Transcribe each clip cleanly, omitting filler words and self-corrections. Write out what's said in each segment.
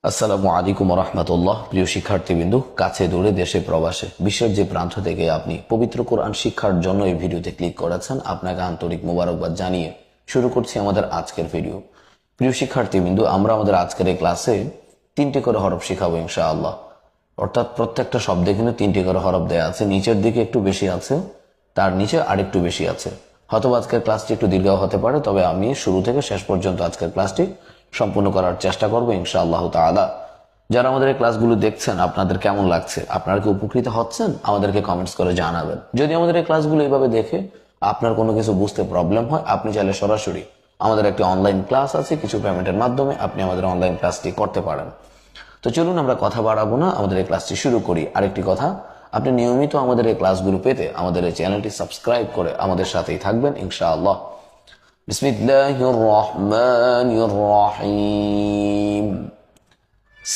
আসসালামু আলাইকুম রহমতুল্লাহ। প্রিয় শিক্ষার্থীবৃন্দু, কাছে দূরে দেশে প্রবাসে বিশ্বের যে প্রান্ত থেকে আপনি পবিত্র কোরআন শিক্ষার জন্য এই ভিডিওতে ক্লিক করেছেন, আপনাকে আন্তরিক মোবারকবাদ জানিয়ে শুরু করছি আমাদের আজকের ভিডিও। প্রিয় শিক্ষার্থীবৃন্দু, আমরা আমাদের আজকের এই ক্লাসে 3টি করে হরফ শিখাবো ইনশাআল্লাহ। অর্থাৎ প্রত্যেকটা শব্দে কিন্তু 3টি করে হরফ দেয়া আছে। নিচের দিকে একটু বেশি আছে, তার নিচে আরেকটু বেশি আছে। হয়তো আজকের ক্লাসটি একটু দীর্ঘ হতে পারে, তবে আমি শুরু থেকে শেষ পর্যন্ত আজকের ক্লাসটি সম্পূর্ণ করার চেষ্টা করবো ইনশাআল্লাহ তাআলা। যারা আমাদের এই ক্লাসগুলো দেখছেন, আপনাদের কেমন লাগছে? আপনারা কি উপকৃত হচ্ছেন? আমাদেরকে কমেন্টস করে জানাবেন। যদি আমাদের এই ক্লাসগুলো এইভাবে দেখে আপনার কোনো কিছু বুঝতে প্রবলেম হয়, আপনি চাইলে সরাসরি আমাদের একটি অনলাইন ক্লাস আছে, কিছু পেমেন্টের মাধ্যমে আপনি আমাদের অনলাইন ক্লাসটি করতে পারেন। তো চলুন আমরা কথা বাড়াবো না, আমাদের এই ক্লাসটি শুরু করি। আরেকটি কথা, আপনি নিয়মিত আমাদের এই ক্লাসগুলো পেতে আমাদের এই চ্যানেলটি সাবস্ক্রাইব করে আমাদের সাথেই থাকবেন ইনশাআল্লাহ। বিসমিল্লাহির রহমানির রহিম।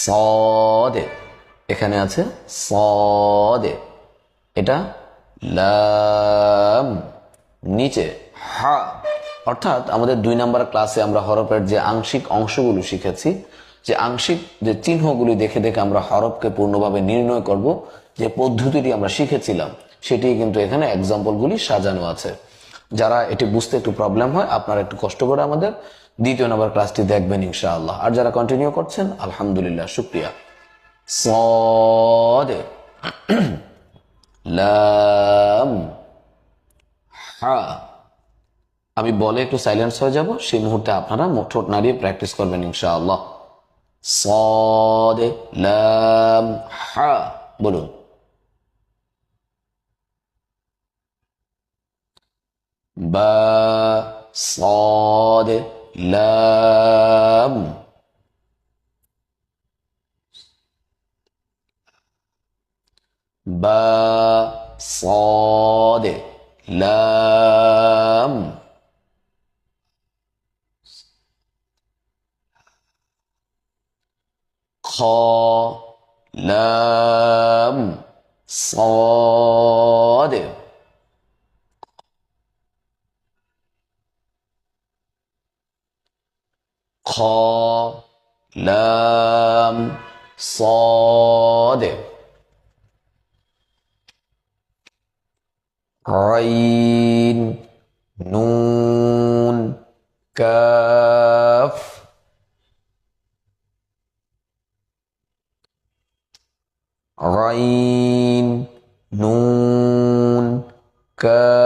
সদে, এখানে আছে সদে, এটা লাম, নিচে হা। অর্থাৎ আমাদের 2 নাম্বার ক্লাসে আমরা হরফের যে আংশিক অংশগুলো শিখেছি, যে আংশিক যে চিহ্নগুলি দেখে দেখে আমরা হরফকে পূর্ণভাবে নির্ণয় করব, যে পদ্ধতিটি আমরা শিখেছিলাম, সেটি কিন্তু এখানে এক্সাম্পলগুলি সাজানো আছে। যারা এটি বুঝতে একটু প্রবলেম হয়, আপনারা একটু কষ্ট করে আমাদের 2য় নম্বর ক্লাসটি দেখবেন ইনশাআল্লাহ। আর যারা কন্টিনিউ করছেন, আলহামদুলিল্লাহ, শুকরিয়া। صاد লাম হা। আমি বলে একটু সাইলেন্স হয়ে যাব, সেই মুহূর্তে আপনারা ঠোঁট নাড়িয়ে প্র্যাকটিস করবেন ইনশাআল্লাহ। صاد লাম হা, বলুন। বা صاد লাম, বা صاد লাম, খ লাম صاد, খ লাম صاد, আইন নুন কাফ, আইন নুন কাফ,